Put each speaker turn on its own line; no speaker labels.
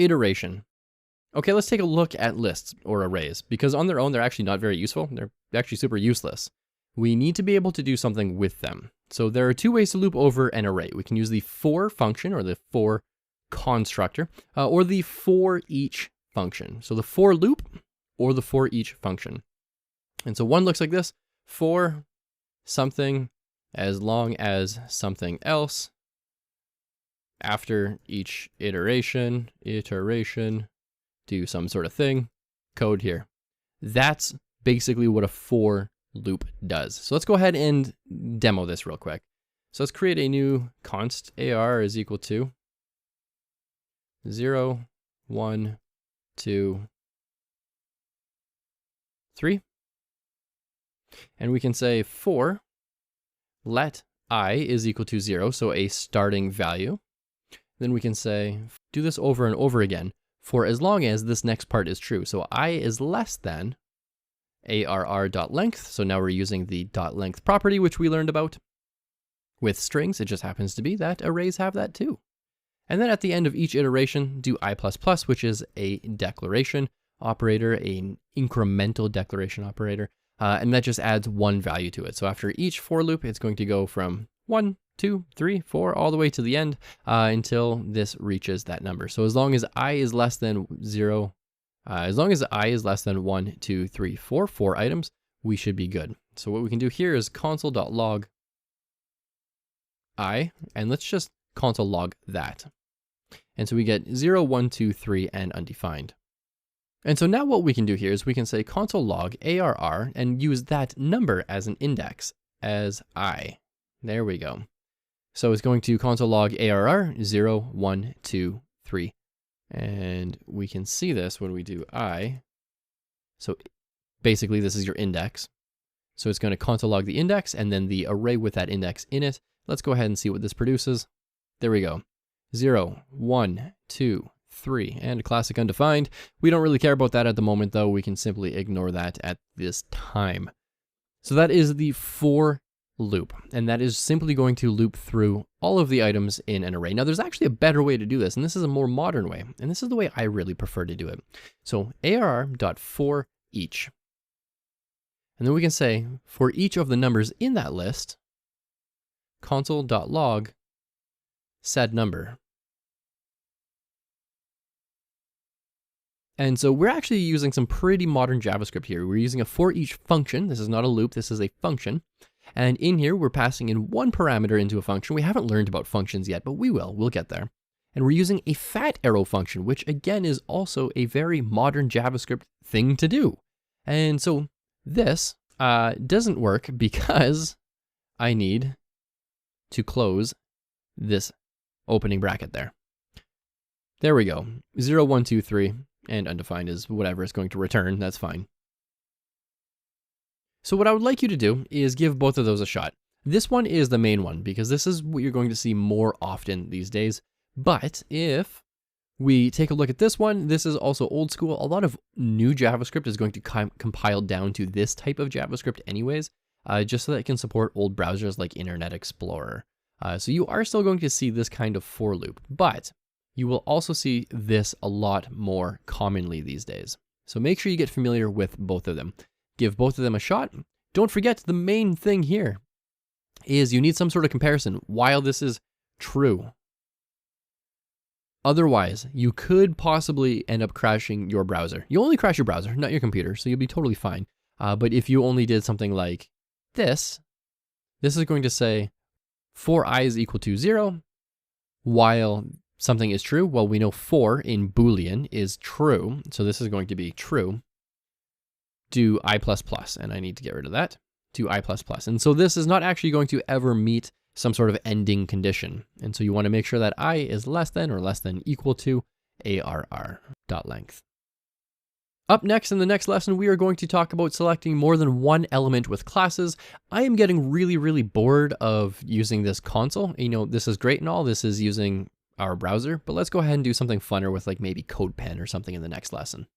iteration. Okay, let's take a look at lists or arrays, because on their own, they're actually not very useful. They're actually super useless. We need to be able to do something with them. So there are two ways to loop over an array. We can use the for function or the for constructor, or the forEach function. So the for loop or the forEach function. And so one looks like this: for something as long as something else after each iteration, do some sort of thing, code here. That's basically what a for loop does. So let's go ahead and demo this real quick. So let's create a new const AR is equal to 0, 1, 2, 3. And we can say for let I is equal to 0, so a starting value. Then we can say do this over and over again for as long as this next part is true. So I is less than arr.length. So now we're using the .length property, which we learned about. With strings, it just happens to be that arrays have that too. And then at the end of each iteration, do I++, which is a declaration operator, an incremental declaration operator, and that just adds one value to it. So after each for loop, it's going to go from 1, 2, 3, 4, all the way to the end until this reaches that number. So as long as I is less than 0, as long as I is less than 1, 2, 3, 4, 4 items, we should be good. So what we can do here is console.log I, and let's just console log that. And so we get 0, 1, 2, 3, and undefined. And so now what we can do here is we can say console log arr and use that number as an index as I. There we go. So it's going to console log arr 0, 1, 2, 3. And we can see this when we do I. So basically this is your index. So it's going to console log the index and then the array with that index in it. Let's go ahead and see what this produces. There we go. 0, 1, 2, 3, and a classic undefined. We don't really care about that at the moment though. We can simply ignore that at this time. So that is the for loop, and that is simply going to loop through all of the items in an array. Now there's actually a better way to do this, and this is a more modern way, and this is the way I really prefer to do it. So arr.forEach. And then we can say for each of the numbers in that list, console.log said number. And so we're actually using some pretty modern JavaScript here. We're using a forEach function. This is not a loop, this is a function. And in here, we're passing in one parameter into a function. We haven't learned about functions yet, but we will. We'll get there. And we're using a fat arrow function, which again is also a very modern JavaScript thing to do. And so this doesn't work because I need to close this opening bracket there. There we go. 0, 1, 2, 3, and undefined is whatever it's going to return. That's fine. So what I would like you to do is give both of those a shot. This one is the main one because this is what you're going to see more often these days. But if we take a look at this one, this is also old school. A lot of new JavaScript is going to compile down to this type of JavaScript anyways, just so that it can support old browsers like Internet Explorer. So you are still going to see this kind of for loop, but you will also see this a lot more commonly these days. So make sure you get familiar with both of them. Give both of them a shot. Don't forget the main thing here is you need some sort of comparison while this is true. Otherwise, you could possibly end up crashing your browser. You only crash your browser, not your computer, so you'll be totally fine. But if you only did something like this is going to say for I is equal to 0 while something is true. Well, we know for in Boolean is true, so this is going to be true. Do I++, and I need to get rid of that. Do I++. And so this is not actually going to ever meet some sort of ending condition. And so you want to make sure that I is less than or less than equal to arr.length. Up next in the next lesson, we are going to talk about selecting more than one element with classes. I am getting really, really bored of using this console. You know, this is great and all. This is using our browser, but let's go ahead and do something funner with like maybe CodePen or something in the next lesson.